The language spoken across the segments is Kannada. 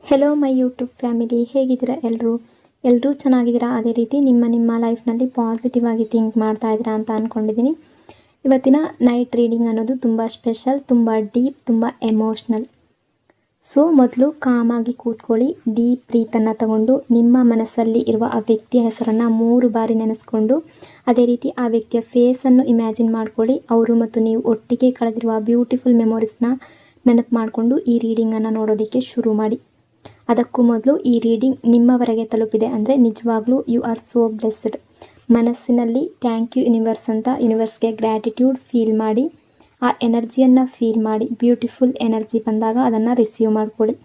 ಹೆಲೋ ಮೈ ಯೂಟ್ಯೂಬ್ ಫ್ಯಾಮಿಲಿ, ಹೇಗಿದ್ದೀರಾ ಎಲ್ಲರೂ ಚೆನ್ನಾಗಿದ್ದೀರಾ? ಅದೇ ರೀತಿ ನಿಮ್ಮ ಲೈಫ್ನಲ್ಲಿ ಪಾಸಿಟಿವ್ ಆಗಿ ಥಿಂಕ್ ಮಾಡ್ತಾ ಇದ್ದೀರಾ ಅಂತ ಅಂದ್ಕೊಂಡಿದ್ದೀನಿ. ಇವತ್ತಿನ ನೈಟ್ ರೀಡಿಂಗ್ ಅನ್ನೋದು ತುಂಬ ಸ್ಪೆಷಲ್, ತುಂಬ ಡೀಪ್, ತುಂಬ ಎಮೋಷ್ನಲ್. ಸೊ ಮೊದಲು ಕಾಮಾಗಿ ಕೂತ್ಕೊಳ್ಳಿ. ಡೀಪ್ ಬ್ರೀತನ್ನು ತಗೊಂಡು ನಿಮ್ಮ ಮನಸ್ಸಲ್ಲಿ ಇರುವ ಆ ವ್ಯಕ್ತಿಯ ಹೆಸರನ್ನು 3 ಬಾರಿ ನೆನೆಸ್ಕೊಂಡು, ಅದೇ ರೀತಿ ಆ ವ್ಯಕ್ತಿಯ ಫೇಸನ್ನು ಇಮ್ಯಾಜಿನ್ ಮಾಡ್ಕೊಳ್ಳಿ. ಅವರು ಮತ್ತು ನೀವು ಒಟ್ಟಿಗೆ ಕಳೆದಿರುವ ಬ್ಯೂಟಿಫುಲ್ ಮೆಮೊರೀಸ್ನ ನೆನಪು ಮಾಡಿಕೊಂಡು ಈ ರೀಡಿಂಗನ್ನು ನೋಡೋದಕ್ಕೆ ಶುರು ಮಾಡಿ. ಅದಕ್ಕೂ ಮೊದಲು ಈ ರೀಡಿಂಗ್ ನಿಮ್ಮವರೆಗೆ ತಲುಪಿದೆ ಅಂದರೆ ನಿಜವಾಗ್ಲೂ ಯು ಆರ್ ಸೋ ಬ್ಲೆಸ್ಡ್. ಮನಸ್ಸಿನಲ್ಲಿ ಥ್ಯಾಂಕ್ ಯು ಯೂನಿವರ್ಸ್ ಅಂತ ಯೂನಿವರ್ಸ್ಗೆ ಗ್ರ್ಯಾಟಿಟ್ಯೂಡ್ ಫೀಲ್ ಮಾಡಿ, ಆ ಎನರ್ಜಿಯನ್ನು ಫೀಲ್ ಮಾಡಿ. ಬ್ಯೂಟಿಫುಲ್ ಎನರ್ಜಿ ಬಂದಾಗ ಅದನ್ನು ರಿಸೀವ್ ಮಾಡ್ಕೊಳ್ಳಿ.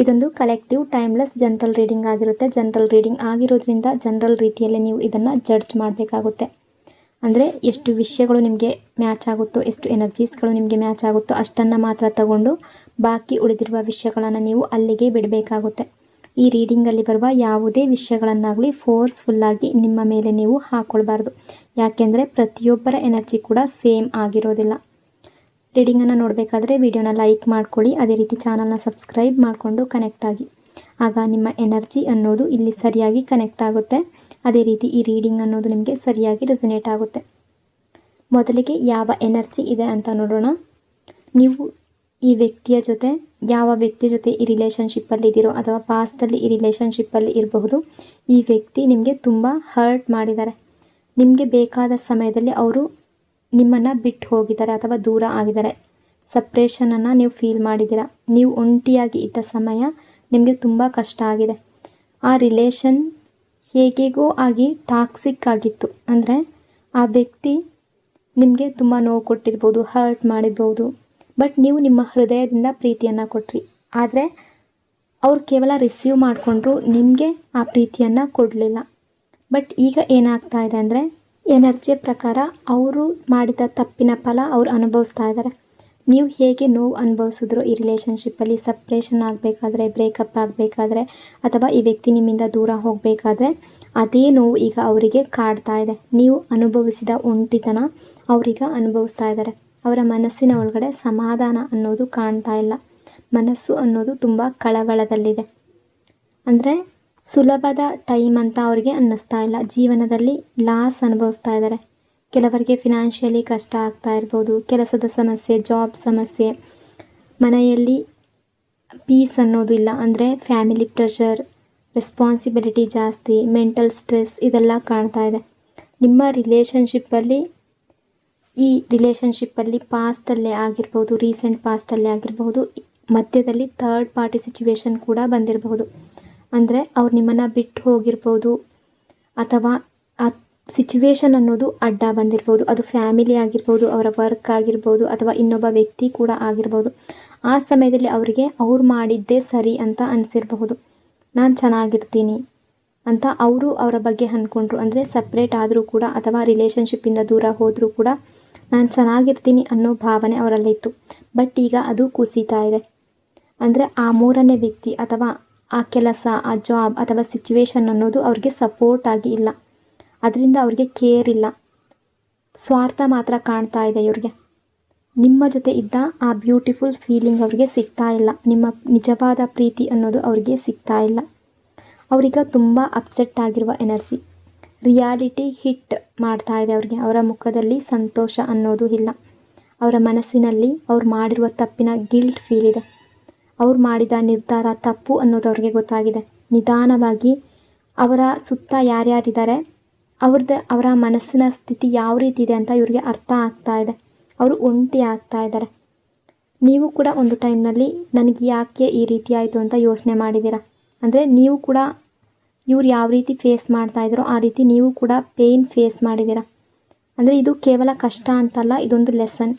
ಇದೊಂದು ಕಲೆಕ್ಟಿವ್ ಟೈಮ್ಲೆಸ್ ಜನರಲ್ ರೀಡಿಂಗ್ ಆಗಿರುತ್ತೆ. ಜನರಲ್ ರೀಡಿಂಗ್ ಆಗಿರೋದ್ರಿಂದ ಜನರಲ್ ರೀತಿಯಲ್ಲೇ ನೀವು ಇದನ್ನು ಜಡ್ಜ್ ಮಾಡಬೇಕಾಗುತ್ತೆ. ಅಂದರೆ ಎಷ್ಟು ವಿಷಯಗಳು ನಿಮಗೆ ಮ್ಯಾಚ್ ಆಗುತ್ತೋ, ಎಷ್ಟು ಎನರ್ಜೀಸ್ಗಳು ನಿಮಗೆ ಮ್ಯಾಚ್ ಆಗುತ್ತೋ ಅಷ್ಟನ್ನು ಮಾತ್ರ ತಗೊಂಡು ಬಾಕಿ ಉಳಿದಿರುವ ವಿಷಯಗಳನ್ನು ನೀವು ಅಲ್ಲಿಗೆ ಬಿಡಬೇಕಾಗುತ್ತೆ. ಈ ರೀಡಿಂಗಲ್ಲಿ ಬರುವ ಯಾವುದೇ ವಿಷಯಗಳನ್ನಾಗಲಿ ಫೋರ್ಸ್ಫುಲ್ಲಾಗಿ ನಿಮ್ಮ ಮೇಲೆ ನೀವು ಹಾಕ್ಕೊಳ್ಬಾರ್ದು. ಯಾಕೆಂದರೆ ಪ್ರತಿಯೊಬ್ಬರ ಎನರ್ಜಿ ಕೂಡ ಸೇಮ್ ಆಗಿರೋದಿಲ್ಲ. ರೀಡಿಂಗನ್ನು ನೋಡಬೇಕಾದ್ರೆ ವಿಡಿಯೋನ ಲೈಕ್ ಮಾಡ್ಕೊಳ್ಳಿ, ಅದೇ ರೀತಿ ಚಾನಲ್ನ ಸಬ್ಸ್ಕ್ರೈಬ್ ಮಾಡಿಕೊಂಡು ಕನೆಕ್ಟ್ ಆಗಿ. ಆಗ ನಿಮ್ಮ ಎನರ್ಜಿ ಅನ್ನೋದು ಇಲ್ಲಿ ಸರಿಯಾಗಿ ಕನೆಕ್ಟ್ ಆಗುತ್ತೆ. ಅದೇ ರೀತಿ ಈ ರೀಡಿಂಗ್ ಅನ್ನೋದು ನಿಮಗೆ ಸರಿಯಾಗಿ ರೆಸೊನೇಟ್ ಆಗುತ್ತೆ. ಮೊದಲಿಗೆ ಯಾವ ಎನರ್ಜಿ ಇದೆ ಅಂತ ನೋಡೋಣ. ನೀವು ಈ ವ್ಯಕ್ತಿಯ ಜೊತೆ, ಯಾವ ವ್ಯಕ್ತಿ ಜೊತೆ ಈ ರಿಲೇಷನ್ಶಿಪ್ಪಲ್ಲಿ ಇದ್ದೀರೋ ಅಥವಾ ಪಾಸ್ಟಲ್ಲಿ ಈ ರಿಲೇಷನ್ಶಿಪ್ಪಲ್ಲಿ ಇರಬಹುದು, ಈ ವ್ಯಕ್ತಿ ನಿಮಗೆ ತುಂಬ ಹರ್ಟ್ ಮಾಡಿದ್ದಾರೆ. ನಿಮಗೆ ಬೇಕಾದ ಸಮಯದಲ್ಲಿ ಅವರು ನಿಮ್ಮನ್ನು ಬಿಟ್ಟು ಹೋಗಿದ್ದಾರೆ ಅಥವಾ ದೂರ ಆಗಿದ್ದಾರೆ. ಸಪ್ರೇಷನನ್ನು ನೀವು ಫೀಲ್ ಮಾಡಿದ್ದೀರಾ. ನೀವು ಒಂಟಿಯಾಗಿ ಇದ್ದ ಸಮಯ ನಿಮಗೆ ತುಂಬ ಕಷ್ಟ ಆಗಿದೆ. ಆ ರಿಲೇಷನ್ ಹೇಗೇಗೋ ಆಗಿ ಟಾಕ್ಸಿಕ್ ಆಗಿತ್ತು. ಅಂದರೆ ಆ ವ್ಯಕ್ತಿ ನಿಮಗೆ ತುಂಬ ನೋವು ಕೊಟ್ಟಿರ್ಬೋದು, ಹರ್ಟ್ ಮಾಡಿರ್ಬೋದು. ಬಟ್ ನೀವು ನಿಮ್ಮ ಹೃದಯದಿಂದ ಪ್ರೀತಿಯನ್ನು ಕೊಟ್ರಿ. ಆದರೆ ಅವ್ರು ಕೇವಲ ರಿಸೀವ್ ಮಾಡಿಕೊಂಡ್ರು, ನಿಮಗೆ ಆ ಪ್ರೀತಿಯನ್ನು ಕೊಡಲಿಲ್ಲ. ಬಟ್ ಈಗ ಏನಾಗ್ತಾ ಇದೆ ಅಂದರೆ ಎನರ್ಜಿಯ ಪ್ರಕಾರ ಅವರು ಮಾಡಿದ ತಪ್ಪಿನ ಫಲ ಅವ್ರು ಅನುಭವಿಸ್ತಾ ಇದ್ದಾರೆ. ನೀವು ಹೇಗೆ ನೋವು ಅನುಭವಿಸಿದ್ರು ಈ ರಿಲೇಷನ್ಶಿಪ್ಪಲ್ಲಿ, ಸಪ್ರೇಷನ್ ಆಗಬೇಕಾದ್ರೆ, ಬ್ರೇಕಪ್ ಆಗಬೇಕಾದ್ರೆ ಅಥವಾ ಈ ವ್ಯಕ್ತಿ ನಿಮ್ಮಿಂದ ದೂರ ಹೋಗಬೇಕಾದ್ರೆ, ಅದೇ ನೋವು ಈಗ ಅವರಿಗೆ ಕಾಡ್ತಾ ಇದೆ. ನೀವು ಅನುಭವಿಸಿದ ಒಂಟಿತನ ಅವರೀಗ ಅನುಭವಿಸ್ತಾ ಇದ್ದಾರೆ. ಅವರ ಮನಸ್ಸಿನ ಒಳಗಡೆ ಸಮಾಧಾನ ಅನ್ನೋದು ಕಾಣ್ತಾ ಇಲ್ಲ. ಮನಸ್ಸು ಅನ್ನೋದು ತುಂಬ ಕಳವಳದಲ್ಲಿದೆ. ಅಂದರೆ ಸುಲಭದ ಟೈಮ್ ಅಂತ ಅವರಿಗೆ ಅನ್ನಿಸ್ತಾ ಇಲ್ಲ. ಜೀವನದಲ್ಲಿ ಲಾಸ್ ಅನುಭವಿಸ್ತಾ ಇದ್ದಾರೆ. ಕೆಲವರಿಗೆ ಫಿನಾನ್ಷಿಯಲಿ ಕಷ್ಟ ಆಗ್ತಾ ಇರ್ಬೋದು, ಕೆಲಸದ ಸಮಸ್ಯೆ, ಜಾಬ್ ಸಮಸ್ಯೆ, ಮನೆಯಲ್ಲಿ ಪೀಸ್ ಅನ್ನೋದು ಇಲ್ಲ. ಅಂದರೆ ಫ್ಯಾಮಿಲಿ ಪ್ರೆಷರ್, ರೆಸ್ಪಾನ್ಸಿಬಿಲಿಟಿ ಜಾಸ್ತಿ, ಮೆಂಟಲ್ ಸ್ಟ್ರೆಸ್ ಇದೆಲ್ಲ ಕಾಣ್ತಾ ಇದೆ. ನಿಮ್ಮ ರಿಲೇಷನ್ಶಿಪ್ಪಲ್ಲಿ ಪಾಸ್ಟಲ್ಲೇ ಆಗಿರ್ಬೋದು, ರೀಸೆಂಟ್ ಪಾಸ್ಟಲ್ಲೇ ಆಗಿರ್ಬೋದು, ಮಧ್ಯದಲ್ಲಿ ಥರ್ಡ್ ಪಾರ್ಟಿ ಸಿಚುವೇಶನ್ ಕೂಡ ಬಂದಿರಬಹುದು. ಅಂದರೆ ಅವ್ರು ನಿಮ್ಮನ್ನು ಬಿಟ್ಟು ಹೋಗಿರ್ಬೋದು ಅಥವಾ ಆ ಸಿಚುವೇಶನ್ ಅನ್ನೋದು ಅಡ್ಡ ಬಂದಿರ್ಬೋದು. ಅದು ಫ್ಯಾಮಿಲಿ ಆಗಿರ್ಬೋದು, ಅವರ ವರ್ಕ್ ಆಗಿರ್ಬೋದು ಅಥವಾ ಇನ್ನೊಬ್ಬ ವ್ಯಕ್ತಿ ಕೂಡ ಆಗಿರ್ಬೋದು. ಆ ಸಮಯದಲ್ಲಿ ಅವರಿಗೆ ಅವ್ರು ಮಾಡಿದ್ದೇ ಸರಿ ಅಂತ ಅನಿಸಿರಬಹುದು. ನಾನು ಚೆನ್ನಾಗಿರ್ತೀನಿ ಅಂತ ಅವರು ಅವರ ಬಗ್ಗೆ ಅಂದ್ಕೊಂಡ್ರು. ಅಂದರೆ ಸಪ್ರೇಟ್ ಆದರೂ ಕೂಡ ಅಥವಾ ರಿಲೇಷನ್ಶಿಪ್ಪಿಂದ ದೂರ ಹೋದರೂ ಕೂಡ ನಾನು ಚೆನ್ನಾಗಿರ್ತೀನಿ ಅನ್ನೋ ಭಾವನೆ ಅವರಲ್ಲಿತ್ತು. ಬಟ್ ಈಗ ಅದು ಕುಸಿತಾ ಇದೆ. ಅಂದರೆ ಆ 3ನೇ ವ್ಯಕ್ತಿ ಅಥವಾ ಆ ಕೆಲಸ, ಆ ಜಾಬ್ ಅಥವಾ ಸಿಚುವೇಶನ್ ಅನ್ನೋದು ಅವ್ರಿಗೆ ಸಪೋರ್ಟ್ ಆಗಿ ಇಲ್ಲ. ಅದರಿಂದ ಅವ್ರಿಗೆ ಕೇರ್ ಇಲ್ಲ. ಸ್ವಾರ್ಥ ಮಾತ್ರ ಕಾಣ್ತಾ ಇದೆ ಇವ್ರಿಗೆ. ನಿಮ್ಮ ಜೊತೆ ಇದ್ದ ಆ ಬ್ಯೂಟಿಫುಲ್ ಫೀಲಿಂಗ್ ಅವ್ರಿಗೆ ಸಿಗ್ತಾ ಇಲ್ಲ. ನಿಮ್ಮ ನಿಜವಾದ ಪ್ರೀತಿ ಅನ್ನೋದು ಅವ್ರಿಗೆ ಸಿಗ್ತಾ ಇಲ್ಲ. ಅವ್ರೀಗ ತುಂಬ ಅಪ್ಸೆಟ್ ಆಗಿರುವ ಎನರ್ಜಿ. ರಿಯಾಲಿಟಿ ಹಿಟ್ ಮಾಡ್ತಾ ಇದೆ ಅವ್ರಿಗೆ. ಅವರ ಮುಖದಲ್ಲಿ ಸಂತೋಷ ಅನ್ನೋದು ಇಲ್ಲ. ಅವರ ಮನಸ್ಸಿನಲ್ಲಿ ಅವ್ರು ಮಾಡಿರುವ ತಪ್ಪಿನ ಗಿಲ್ಟ್ ಫೀಲ್ ಇದೆ. ಅವ್ರು ಮಾಡಿದ ನಿರ್ಧಾರ ತಪ್ಪು ಅನ್ನೋದು ಅವ್ರಿಗೆ ಗೊತ್ತಾಗಿದೆ. ನಿಧಾನವಾಗಿ ಅವರ ಸುತ್ತ ಯಾರ್ಯಾರಿದ್ದಾರೆ, ಅವರ ಮನಸ್ಸಿನ ಸ್ಥಿತಿ ಯಾವ ರೀತಿ ಇದೆ ಅಂತ ಇವ್ರಿಗೆ ಅರ್ಥ ಆಗ್ತಾ ಇದೆ. ಅವರು ಒಂಟಿ ಆಗ್ತಾ ಇದ್ದಾರೆ. ನೀವು ಕೂಡ ಒಂದು ಟೈಮ್ನಲ್ಲಿ ನನಗೆ ಯಾಕೆ ಈ ರೀತಿ ಆಯಿತು ಅಂತ ಯೋಚನೆ ಮಾಡಿದ್ದೀರಾ. ಅಂದರೆ ನೀವು ಕೂಡ ಇವ್ರು ಯಾವ ರೀತಿ ಫೇಸ್ ಮಾಡ್ತಾಯಿದ್ರೋ ಆ ರೀತಿ ನೀವು ಕೂಡ ಪೇಯ್ನ್ ಫೇಸ್ ಮಾಡಿದ್ದೀರಾ. ಅಂದರೆ ಇದು ಕೇವಲ ಕಷ್ಟ ಅಂತಲ್ಲ, ಇದೊಂದು ಲೆಸನ್.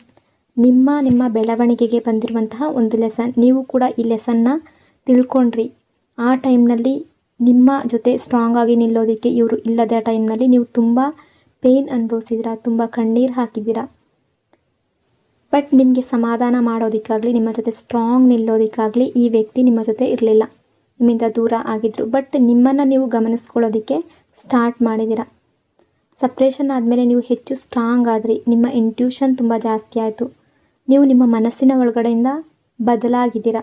ನಿಮ್ಮ ಬೆಳವಣಿಗೆಗೆ ಬಂದಿರುವಂತಹ ಒಂದು ಲೆಸನ್. ನೀವು ಕೂಡ ಈ ಲೆಸನ್ನ ತಿಳ್ಕೊಂಡ್ರಿ. ಆ ಟೈಮ್ನಲ್ಲಿ ನಿಮ್ಮ ಜೊತೆ ಸ್ಟ್ರಾಂಗ್ ಆಗಿ ನಿಲ್ಲೋದಕ್ಕೆ ಇವರು ಇಲ್ಲದ ಟೈಮ್ನಲ್ಲಿ ನೀವು ತುಂಬ ಪೇಯ್ನ್ ಅನುಭವಿಸಿದ್ದೀರಾ, ತುಂಬ ಕಣ್ಣೀರು ಹಾಕಿದ್ದೀರಾ. ಬಟ್ ನಿಮಗೆ ಸಮಾಧಾನ ಮಾಡೋದಕ್ಕಾಗಲಿ, ನಿಮ್ಮ ಜೊತೆ ಸ್ಟ್ರಾಂಗ್ ನಿಲ್ಲೋದಕ್ಕಾಗಲಿ ಈ ವ್ಯಕ್ತಿ ನಿಮ್ಮ ಜೊತೆ ಇರಲಿಲ್ಲ. ನಿಮ್ಮಿಂದ ದೂರ ಆಗಿದ್ದರು. ಬಟ್ ನಿಮ್ಮನ್ನು ನೀವು ಗಮನಿಸ್ಕೊಳ್ಳೋದಕ್ಕೆ ಸ್ಟಾರ್ಟ್ ಮಾಡಿದ್ದೀರಾ. ಸಪ್ರೇಷನ್ ಆದಮೇಲೆ ನೀವು ಹೆಚ್ಚು ಸ್ಟ್ರಾಂಗ್ ಆದ್ರಿ. ನಿಮ್ಮ ಇಂಟ್ಯೂಷನ್ ತುಂಬ ಜಾಸ್ತಿ ಆಯಿತು. ನೀವು ನಿಮ್ಮ ಮನಸ್ಸಿನ ಒಳಗಡೆಯಿಂದ ಬದಲಾಗಿದ್ದೀರಾ.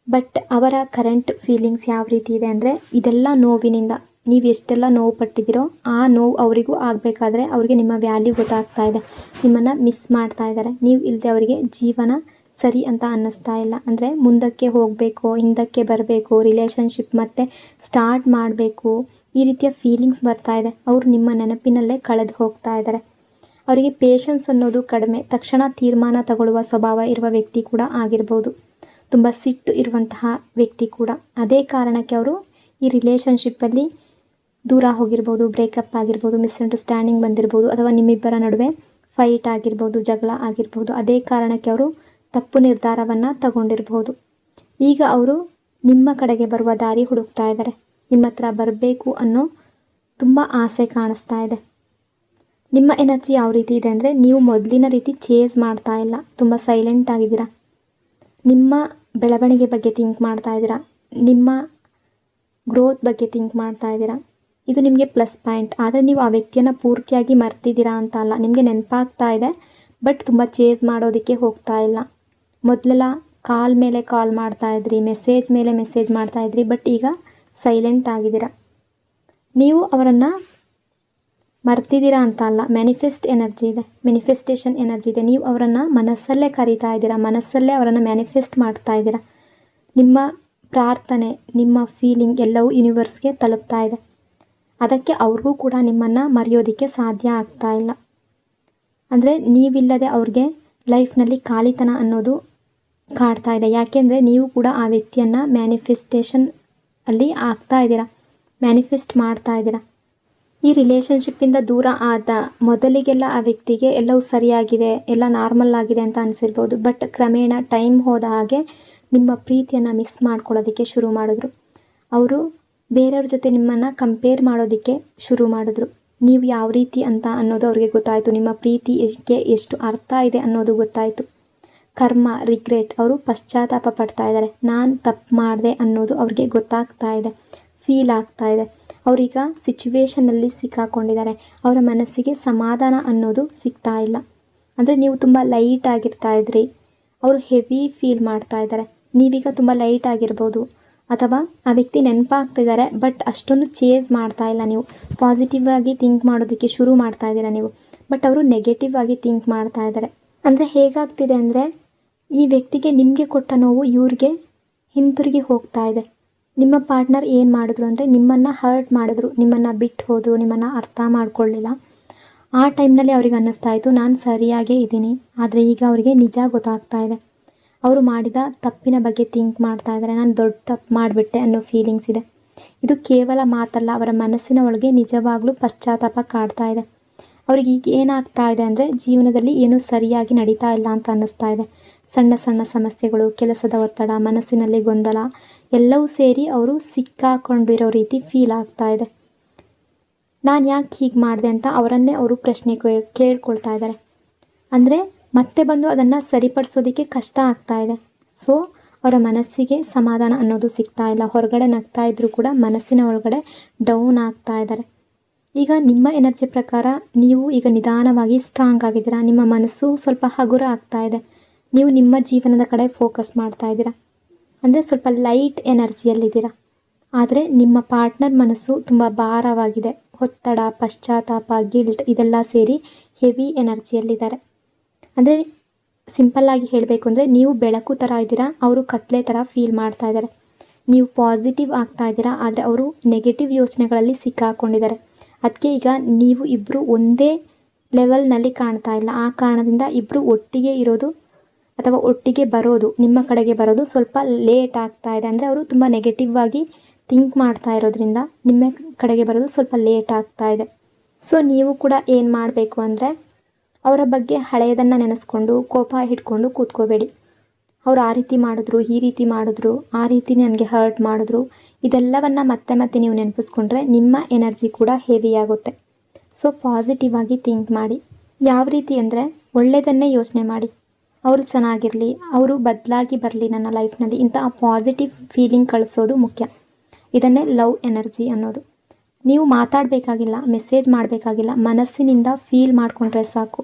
ಬಟ್ ಅವರ ಕರೆಂಟ್ ಫೀಲಿಂಗ್ಸ್ ಯಾವ ರೀತಿ ಇದೆ ಅಂದರೆ, ಇದೆಲ್ಲ ನೋವಿನಿಂದ ನೀವು ಎಷ್ಟೆಲ್ಲ ನೋವು ಪಟ್ಟಿದ್ದೀರೋ ಆ ನೋವು ಅವರಿಗೂ ಆಗಬೇಕಾದ್ರೆ ಅವ್ರಿಗೆ ನಿಮ್ಮ ವ್ಯಾಲ್ಯೂ ಗೊತ್ತಾಗ್ತಾ ಇದೆ, ನಿಮ್ಮನ್ನು ಮಿಸ್ ಮಾಡ್ತಾ ಇದ್ದಾರೆ. ನೀವು ಇಲ್ಲದೆ ಅವರಿಗೆ ಜೀವನ ಸರಿ ಅಂತ ಅನ್ನಿಸ್ತಾ ಇಲ್ಲ. ಅಂದರೆ ಮುಂದಕ್ಕೆ ಹೋಗಬೇಕು, ಹಿಂದಕ್ಕೆ ಬರಬೇಕು, ರಿಲೇಷನ್ಶಿಪ್ ಮತ್ತೆ ಸ್ಟಾರ್ಟ್ ಮಾಡಬೇಕು, ಈ ರೀತಿಯ ಫೀಲಿಂಗ್ಸ್ ಬರ್ತಾ ಇದೆ. ಅವರು ನಿಮ್ಮ ನೆನಪಿನಲ್ಲೇ ಕಳೆದು ಹೋಗ್ತಾ ಇದ್ದಾರೆ. ಅವರಿಗೆ ಪೇಷನ್ಸ್ ಅನ್ನೋದು ಕಡಿಮೆ, ತಕ್ಷಣ ತೀರ್ಮಾನ ತಗೊಳ್ಳುವ ಸ್ವಭಾವ ಇರುವ ವ್ಯಕ್ತಿ ಕೂಡ ಆಗಿರ್ಬೋದು. ತುಂಬ ಸಿಟ್ಟು ಇರುವಂತಹ ವ್ಯಕ್ತಿ ಕೂಡ. ಅದೇ ಕಾರಣಕ್ಕೆ ಅವರು ಈ ರಿಲೇಷನ್ಶಿಪ್ಪಲ್ಲಿ ದೂರ ಹೋಗಿರ್ಬೋದು, ಬ್ರೇಕಪ್ ಆಗಿರ್ಬೋದು, ಮಿಸ್ಅಂಡರ್ಸ್ಟ್ಯಾಂಡಿಂಗ್ ಬಂದಿರ್ಬೋದು, ಅಥವಾ ನಿಮ್ಮಿಬ್ಬರ ನಡುವೆ ಫೈಟ್ ಆಗಿರ್ಬೋದು, ಜಗಳ ಆಗಿರ್ಬೋದು. ಅದೇ ಕಾರಣಕ್ಕೆ ಅವರು ತಪ್ಪು ನಿರ್ಧಾರವನ್ನು ತಗೊಂಡಿರ್ಬೋದು. ಈಗ ಅವರು ನಿಮ್ಮ ಕಡೆಗೆ ಬರುವ ದಾರಿ ಹುಡುಕ್ತಾ ಇದ್ದಾರೆ. ನಿಮ್ಮ ಹತ್ರ ಬರಬೇಕು ಅನ್ನೋ ತುಂಬ ಆಸೆ ಕಾಣಿಸ್ತಾ ಇದೆ. ನಿಮ್ಮ ಎನರ್ಜಿ ಯಾವ ರೀತಿ ಇದೆ ಅಂದರೆ, ನೀವು ಮೊದಲಿನ ರೀತಿ ಚೇಸ್ ಮಾಡ್ತಾ ಇಲ್ಲ, ತುಂಬ ಸೈಲೆಂಟ್ ಆಗಿದ್ದೀರಾ. ನಿಮ್ಮ ಬೆಳವಣಿಗೆ ಬಗ್ಗೆ ಥಿಂಕ್ ಮಾಡ್ತಾ ಇದ್ದೀರಾ, ನಿಮ್ಮ ಗ್ರೋತ್ ಬಗ್ಗೆ ಥಿಂಕ್ ಮಾಡ್ತಾ ಇದ್ದೀರಾ. ಇದು ನಿಮಗೆ ಪ್ಲಸ್ ಪಾಯಿಂಟ್. ಆದರೆ ನೀವು ಆ ವ್ಯಕ್ತಿಯನ್ನು ಪೂರ್ತಿಯಾಗಿ ಮರ್ತಿದ್ದೀರಾ ಅಂತ ಅಲ್ಲ, ನಿಮಗೆ ನೆನಪಾಗ್ತಾ ಇದೆ, ಬಟ್ ತುಂಬ ಚೇಸ್ ಮಾಡೋದಕ್ಕೆ ಹೋಗ್ತಾ ಇಲ್ಲ. ಮೊದಲೆಲ್ಲ ಕಾಲ್ ಮೇಲೆ ಕಾಲ್ ಮಾಡ್ತಾ ಇದ್ರಿ, ಮೆಸೇಜ್ ಮೇಲೆ ಮೆಸೇಜ್ ಮಾಡ್ತಾ ಇದ್ರಿ, ಬಟ್ ಈಗ ಸೈಲೆಂಟ್ ಆಗಿದ್ದೀರಾ. ನೀವು ಅವರನ್ನು ಮರ್ತಿದ್ದೀರಾ ಅಂತ ಅಲ್ಲ, ಮ್ಯಾನಿಫೆಸ್ಟೇಷನ್ ಎನರ್ಜಿ ಇದೆ. ನೀವು ಅವರನ್ನು ಮನಸ್ಸಲ್ಲೇ ಕರೀತಾ ಇದ್ದೀರಾ, ಮನಸ್ಸಲ್ಲೇ ಅವರನ್ನು ಮ್ಯಾನಿಫೆಸ್ಟ್ ಮಾಡ್ತಾ ಇದ್ದೀರಾ. ನಿಮ್ಮ ಪ್ರಾರ್ಥನೆ, ನಿಮ್ಮ ಫೀಲಿಂಗ್ ಎಲ್ಲವೂ ಯೂನಿವರ್ಸ್ಗೆ ತಲುಪ್ತಾ ಇದೆ. ಅದಕ್ಕೆ ಅವ್ರಿಗೂ ಕೂಡ ನಿಮ್ಮನ್ನು ಮರೆಯೋದಕ್ಕೆ ಸಾಧ್ಯ ಆಗ್ತಾ ಇಲ್ಲ. ಅಂದರೆ ನೀವಿಲ್ಲದೆ ಅವ್ರಿಗೆ ಲೈಫ್ನಲ್ಲಿ ಖಾಲಿತನ ಅನ್ನೋದು ಕಾಡ್ತಾ ಇದೆ. ಯಾಕೆಂದರೆ ನೀವು ಕೂಡ ಆ ವ್ಯಕ್ತಿಯನ್ನು ಮ್ಯಾನಿಫೆಸ್ಟೇಷನ್ ಅಲ್ಲಿ ಆಗ್ತಾ ಇದ್ದೀರಾ, ಮ್ಯಾನಿಫೆಸ್ಟ್ ಮಾಡ್ತಾ ಇದ್ದೀರಾ. ಈ ರಿಲೇಷನ್ಶಿಪ್ಪಿಂದ ದೂರ ಆದ ಮೊದಲಿಗೆಲ್ಲ ಆ ವ್ಯಕ್ತಿಗೆ ಎಲ್ಲವೂ ಸರಿಯಾಗಿದೆ, ಎಲ್ಲ ನಾರ್ಮಲ್ ಆಗಿದೆ ಅಂತ ಅನಿಸಿರ್ಬೋದು. ಬಟ್ ಕ್ರಮೇಣ ಟೈಮ್ ಹೋದ ಹಾಗೆ ನಿಮ್ಮ ಪ್ರೀತಿಯನ್ನು ಮಿಸ್ ಮಾಡ್ಕೊಳ್ಳೋದಕ್ಕೆ ಶುರು ಮಾಡಿದ್ರು. ಅವರು ಬೇರೆಯವ್ರ ಜೊತೆ ನಿಮ್ಮನ್ನು ಕಂಪೇರ್ ಮಾಡೋದಕ್ಕೆ ಶುರು ಮಾಡಿದ್ರು. ನೀವು ಯಾವ ರೀತಿ ಅಂತ ಅನ್ನೋದು ಅವ್ರಿಗೆ ಗೊತ್ತಾಯಿತು. ನಿಮ್ಮ ಪ್ರೀತಿಗೆ ಎಷ್ಟು ಅರ್ಥ ಇದೆ ಅನ್ನೋದು ಗೊತ್ತಾಯಿತು. ಕರ್ಮ, ರಿಗ್ರೆಟ್, ಅವರು ಪಶ್ಚಾತ್ತಾಪ ಪಡ್ತಾ ಇದ್ದಾರೆ. ನಾನು ತಪ್ಪು ಮಾಡಿದೆ ಅನ್ನೋದು ಅವ್ರಿಗೆ ಗೊತ್ತಾಗ್ತಾ ಇದೆ, ಫೀಲ್ ಆಗ್ತಾ ಇದೆ. ಅವರೀಗ ಸಿಚುವೇಷನಲ್ಲಿ ಸಿಕ್ಕಾಕೊಂಡಿದ್ದಾರೆ. ಅವರ ಮನಸ್ಸಿಗೆ ಸಮಾಧಾನ ಅನ್ನೋದು ಸಿಗ್ತಾ ಇಲ್ಲ. ಅಂದರೆ ನೀವು ತುಂಬ ಲೈಟ್ ಆಗಿರ್ತಾ ಇದ್ರಿ, ಅವರು ಹೆವಿ ಫೀಲ್ ಮಾಡ್ತಾ ಇದ್ದಾರೆ. ನೀವೀಗ ತುಂಬ ಲೈಟ್ ಆಗಿರ್ಬೋದು, ಅಥವಾ ಆ ವ್ಯಕ್ತಿ ನೆನಪಾಗ್ತಿದ್ದಾರೆ, ಬಟ್ ಅಷ್ಟೊಂದು ಚೇಸ್ ಮಾಡ್ತಾ ಇಲ್ಲ. ನೀವು ಪಾಸಿಟಿವ್ ಆಗಿ ಥಿಂಕ್ ಮಾಡೋದಕ್ಕೆ ಶುರು ಮಾಡ್ತಾ ಇದ್ದೀರಾ ನೀವು, ಬಟ್ ಅವರು ನೆಗೆಟಿವ್ ಆಗಿ ಥಿಂಕ್ ಮಾಡ್ತಾ ಇದ್ದಾರೆ. ಅಂದರೆ ಹೇಗಾಗ್ತಿದೆ ಅಂದರೆ, ಈ ವ್ಯಕ್ತಿಗೆ ನಿಮಗೆ ಕೊಟ್ಟ ನೋವು ಇವ್ರಿಗೆ ಹಿಂತಿರುಗಿ ಹೋಗ್ತಾ ಇದೆ. ನಿಮ್ಮ ಪಾರ್ಟ್ನರ್ ಏನು ಮಾಡಿದ್ರು ಅಂದರೆ, ನಿಮ್ಮನ್ನು ಹರ್ಟ್ ಮಾಡಿದ್ರು, ನಿಮ್ಮನ್ನು ಬಿಟ್ಟು ಹೋದರು, ನಿಮ್ಮನ್ನು ಅರ್ಥ ಮಾಡ್ಕೊಳ್ಳಿಲ್ಲ. ಆ ಟೈಮ್ನಲ್ಲಿ ಅವ್ರಿಗೆ ಅನ್ನಿಸ್ತಾ ಇತ್ತು, ನಾನು ಸರಿಯಾಗೇ ಇದ್ದೀನಿ. ಆದರೆ ಈಗ ಅವರಿಗೆ ನಿಜ ಗೊತ್ತಾಗ್ತಾ ಇದೆ. ಅವರು ಮಾಡಿದ ತಪ್ಪಿನ ಬಗ್ಗೆ ಥಿಂಕ್ ಮಾಡ್ತಾ ಇದ್ದಾರೆ. ನಾನು ದೊಡ್ಡ ತಪ್ಪು ಮಾಡಿಬಿಟ್ಟೆ ಅನ್ನೋ ಫೀಲಿಂಗ್ಸ್ ಇದೆ. ಇದು ಕೇವಲ ಮಾತಲ್ಲ, ಅವರ ಮನಸ್ಸಿನ ಒಳಗೆ ನಿಜವಾಗ್ಲೂ ಪಶ್ಚಾತ್ತಾಪ ಕಾಡ್ತಾ ಇದೆ. ಅವ್ರಿಗೆ ಈಗ ಏನಾಗ್ತಾ ಇದೆ ಅಂದರೆ, ಜೀವನದಲ್ಲಿ ಏನೂ ಸರಿಯಾಗಿ ನಡೀತಾ ಇಲ್ಲ ಅಂತ ಅನ್ನಿಸ್ತಾ ಇದೆ. ಸಣ್ಣ ಸಣ್ಣ ಸಮಸ್ಯೆಗಳು, ಕೆಲಸದ ಒತ್ತಡ, ಮನಸ್ಸಿನಲ್ಲಿ ಗೊಂದಲ ಎಲ್ಲವೂ ಸೇರಿ ಅವರು ಸಿಕ್ಕಾಕೊಂಡಿರೋ ರೀತಿ ಫೀಲ್ ಆಗ್ತಾ ಇದೆ. ನಾನು ಯಾಕೆ ಹೀಗೆ ಮಾಡಿದೆ ಅಂತ ಅವರನ್ನೇ ಅವರು ಪ್ರಶ್ನೆ ಕೇಳ್ಕೊಳ್ತಾ ಇದ್ದಾರೆ. ಅಂದರೆ ಮತ್ತೆ ಬಂದು ಅದನ್ನು ಸರಿಪಡಿಸೋದಕ್ಕೆ ಕಷ್ಟ ಆಗ್ತಾ ಇದೆ. ಸೊ ಅವರ ಮನಸ್ಸಿಗೆ ಸಮಾಧಾನ ಅನ್ನೋದು ಸಿಗ್ತಾ ಇಲ್ಲ. ಹೊರಗಡೆ ನಗ್ತಾ ಇದ್ದರೂ ಕೂಡ ಮನಸ್ಸಿನ ಒಳಗಡೆ ಡೌನ್ ಆಗ್ತಾ ಇದ್ದಾರೆ. ಈಗ ನಿಮ್ಮ ಎನರ್ಜಿ ಪ್ರಕಾರ ನೀವು ಈಗ ನಿಧಾನವಾಗಿ ಸ್ಟ್ರಾಂಗ್ ಆಗಿದ್ದೀರಾ. ನಿಮ್ಮ ಮನಸ್ಸು ಸ್ವಲ್ಪ ಹಗುರ ಆಗ್ತಾ ಇದೆ. ನೀವು ನಿಮ್ಮ ಜೀವನದ ಕಡೆ ಫೋಕಸ್ ಮಾಡ್ತಾ ಇದ್ದೀರಾ. ಅಂದರೆ ಸ್ವಲ್ಪ ಲೈಟ್ ಎನರ್ಜಿಯಲ್ಲಿದ್ದೀರಾ. ಆದರೆ ನಿಮ್ಮ ಪಾರ್ಟ್ನರ್ ಮನಸ್ಸು ತುಂಬ ಭಾರವಾಗಿದೆ. ಒತ್ತಡ, ಪಶ್ಚಾತ್ತಾಪ, ಗಿಲ್ಟ್ ಇದೆಲ್ಲ ಸೇರಿ ಹೆವಿ ಎನರ್ಜಿಯಲ್ಲಿದ್ದಾರೆ. ಅಂದರೆ ಸಿಂಪಲ್ಲಾಗಿ ಹೇಳಬೇಕು ಅಂದರೆ, ನೀವು ಬೆಳಕು ಥರ ಇದ್ದೀರಾ, ಅವರು ಕತ್ಲೆ ಥರ ಫೀಲ್ ಮಾಡ್ತಾ ಇದ್ದಾರೆ. ನೀವು ಪಾಸಿಟಿವ್ ಆಗ್ತಾ ಇದ್ದೀರಾ, ಆದರೆ ಅವರು ನೆಗೆಟಿವ್ ಯೋಚನೆಗಳಲ್ಲಿ ಸಿಕ್ಕಾಕೊಂಡಿದ್ದಾರೆ. ಅದಕ್ಕೆ ಈಗ ನೀವು ಇಬ್ಬರು ಒಂದೇ ಲೆವೆಲ್ನಲ್ಲಿ ಕಾಣ್ತಾ ಇಲ್ಲ. ಆ ಕಾರಣದಿಂದ ಇಬ್ಬರು ಒಟ್ಟಿಗೆ ಇರೋದು ಅಥವಾ ಒಟ್ಟಿಗೆ ಬರೋದು, ನಿಮ್ಮ ಕಡೆಗೆ ಬರೋದು ಸ್ವಲ್ಪ ಲೇಟ್ ಆಗ್ತಾ ಇದೆ. ಅಂದರೆ ಅವರು ತುಂಬ ನೆಗೆಟಿವ್ ಆಗಿ ಥಿಂಕ್ ಮಾಡ್ತಾ ಇರೋದ್ರಿಂದ ನಿಮ್ಮ ಕಡೆಗೆ ಬರೋದು ಸ್ವಲ್ಪ ಲೇಟ್ ಆಗ್ತಾ ಇದೆ. ಸೊ ನೀವು ಕೂಡ ಏನು ಮಾಡಬೇಕು ಅಂದರೆ, ಅವರ ಬಗ್ಗೆ ಹಳೆಯದನ್ನು ನೆನೆಸ್ಕೊಂಡು ಕೋಪ ಹಿಡ್ಕೊಂಡು ಕೂತ್ಕೋಬೇಡಿ. ಅವ್ರು ಆ ರೀತಿ ಮಾಡಿದ್ರು, ಈ ರೀತಿ ಮಾಡಿದ್ರು, ಆ ರೀತಿ ನನಗೆ ಹರ್ಟ್ ಮಾಡಿದ್ರು, ಇದೆಲ್ಲವನ್ನು ಮತ್ತೆ ಮತ್ತೆ ನೀವು ನೆನಪಿಸ್ಕೊಂಡ್ರೆ ನಿಮ್ಮ ಎನರ್ಜಿ ಕೂಡ ಹೆವಿ ಆಗುತ್ತೆ. ಸೊ ಪಾಸಿಟಿವ್ ಆಗಿ ಥಿಂಕ್ ಮಾಡಿ. ಯಾವ ರೀತಿ ಅಂದರೆ, ಒಳ್ಳೆಯದನ್ನೇ ಯೋಚನೆ ಮಾಡಿ. ಅವರು ಚೆನ್ನಾಗಿರಲಿ, ಅವರು ಬದಲಾಗಿ ಬರಲಿ ನನ್ನ ಲೈಫ್ನಲ್ಲಿ, ಇಂಥ ಪಾಸಿಟಿವ್ ಫೀಲಿಂಗ್ ಕಳಿಸೋದು ಮುಖ್ಯ. ಇದನ್ನೇ ಲವ್ ಎನರ್ಜಿ ಅನ್ನೋದು. ನೀವು ಮಾತಾಡಬೇಕಾಗಿಲ್ಲ, ಮೆಸೇಜ್ ಮಾಡಬೇಕಾಗಿಲ್ಲ, ಮನಸ್ಸಿನಿಂದ ಫೀಲ್ ಮಾಡಿಕೊಂಡ್ರೆ ಸಾಕು.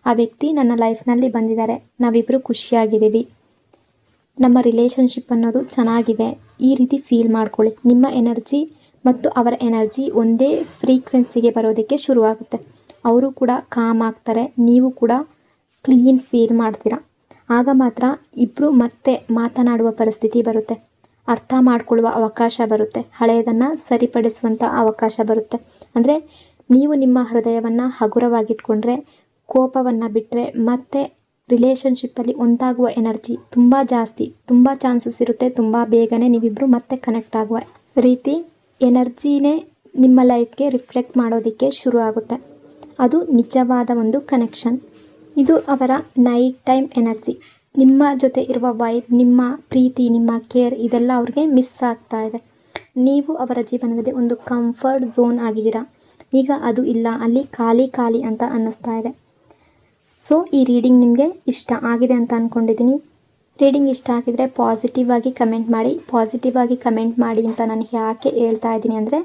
ಆ ವ್ಯಕ್ತಿ ನನ್ನ ಲೈಫ್ನಲ್ಲಿ ಬಂದಿದ್ದಾರೆ, ನಾವಿಬ್ಬರು ಖುಷಿಯಾಗಿದ್ದೀವಿ, ನಮ್ಮ ರಿಲೇಷನ್ಶಿಪ್ ಅನ್ನೋದು ಚೆನ್ನಾಗಿದೆ, ಈ ರೀತಿ ಫೀಲ್ ಮಾಡ್ಕೊಳ್ಳಿ. ನಿಮ್ಮ ಎನರ್ಜಿ ಮತ್ತು ಅವರ ಎನರ್ಜಿ ಒಂದೇ ಫ್ರೀಕ್ವೆನ್ಸಿಗೆ ಬರೋದಕ್ಕೆ ಶುರುವಾಗುತ್ತೆ. ಅವರು ಕೂಡ ಕಾಮ್ ಆಗ್ತಾರೆ, ನೀವು ಕೂಡ ಕ್ಲೀನ್ ಫೀಲ್ ಮಾಡ್ತೀರಾ. ಆಗ ಮಾತ್ರ ಇಬ್ಬರು ಮತ್ತೆ ಮಾತನಾಡುವ ಪರಿಸ್ಥಿತಿ ಬರುತ್ತೆ, ಅರ್ಥ ಮಾಡ್ಕೊಳ್ಳುವ ಅವಕಾಶ ಬರುತ್ತೆ, ಹಳೆಯದನ್ನು ಸರಿಪಡಿಸುವಂಥ ಅವಕಾಶ ಬರುತ್ತೆ. ಅಂದರೆ ನೀವು ನಿಮ್ಮ ಹೃದಯವನ್ನು ಹಗುರವಾಗಿಟ್ಕೊಂಡ್ರೆ, ಕೋಪವನ್ನು ಬಿಟ್ಟರೆ ಮತ್ತೆ ರಿಲೇಷನ್ಶಿಪ್ಪಲ್ಲಿ ಒಂದಾಗುವ ಎನರ್ಜಿ ತುಂಬ ಜಾಸ್ತಿ, ತುಂಬ ಚಾನ್ಸಸ್ ಇರುತ್ತೆ. ತುಂಬ ಬೇಗನೆ ನೀವಿಬ್ಬರು ಮತ್ತೆ ಕನೆಕ್ಟ್ ಆಗುವ ರೀತಿ ಎನರ್ಜಿನೇ ನಿಮ್ಮ ಲೈಫ್ಗೆ ರಿಫ್ಲೆಕ್ಟ್ ಮಾಡೋದಕ್ಕೆ ಶುರು ಆಗುತ್ತೆ. ಅದು ನಿಜವಾದ ಒಂದು ಕನೆಕ್ಷನ್. ಇದು ಅವರ ನೈಟ್ ಟೈಮ್ ಎನರ್ಜಿ. ನಿಮ್ಮ ಜೊತೆ ಇರುವ ವೈಬ್, ನಿಮ್ಮ ಪ್ರೀತಿ, ನಿಮ್ಮ ಕೇರ್ ಇದೆಲ್ಲ ಅವ್ರಿಗೆ ಮಿಸ್ ಆಗ್ತಾ ಇದೆ. ನೀವು ಅವರ ಜೀವನದಲ್ಲಿ ಒಂದು ಕಂಫರ್ಟ್ ಝೋನ್ ಆಗಿದ್ದೀರಾ. ಈಗ ಅದು ಇಲ್ಲ, ಅಲ್ಲಿ ಖಾಲಿ ಖಾಲಿ ಅಂತ ಅನ್ನಿಸ್ತಾ ಇದೆ. ಸೊ ಈ ರೀಡಿಂಗ್ ನಿಮಗೆ ಇಷ್ಟ ಆಗಿದೆ ಅಂತ ಅಂದ್ಕೊಂಡಿದ್ದೀನಿ. ರೀಡಿಂಗ್ ಇಷ್ಟ ಆಗಿದರೆ ಪಾಸಿಟಿವ್ ಆಗಿ ಕಮೆಂಟ್ ಮಾಡಿ. ಪಾಸಿಟಿವ್ ಆಗಿ ಕಮೆಂಟ್ ಮಾಡಿ ಅಂತ ನಾನು ಯಾಕೆ ಹೇಳ್ತಾ ಇದ್ದೀನಿ ಅಂದರೆ,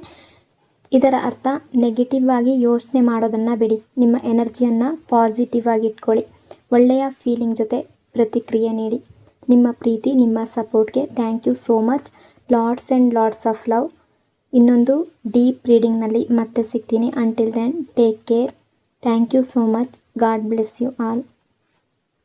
ಇದರ ಅರ್ಥ ನೆಗೆಟಿವ್ ಆಗಿ ಯೋಚನೆ ಮಾಡೋದನ್ನು ಬಿಡಿ, ನಿಮ್ಮ ಎನರ್ಜಿಯನ್ನು ಪಾಸಿಟಿವ್ ಆಗಿ ಇಟ್ಕೊಳ್ಳಿ. ಒಳ್ಳೆಯ ಫೀಲಿಂಗ್ ಜೊತೆ ಪ್ರತಿಕ್ರಿಯೆ ನೀಡಿ. ನಿಮ್ಮ ಪ್ರೀತಿ, ನಿಮ್ಮ ಸಪೋರ್ಟ್ಗೆ thank you so much. Lots and lots of love. ಇನ್ನೊಂದು ಡೀಪ್ ರೀಡಿಂಗ್ನಲ್ಲಿ ಮತ್ತೆ ಸಿಗ್ತೀನಿ. Until then take care. Thank you so much. God bless you all.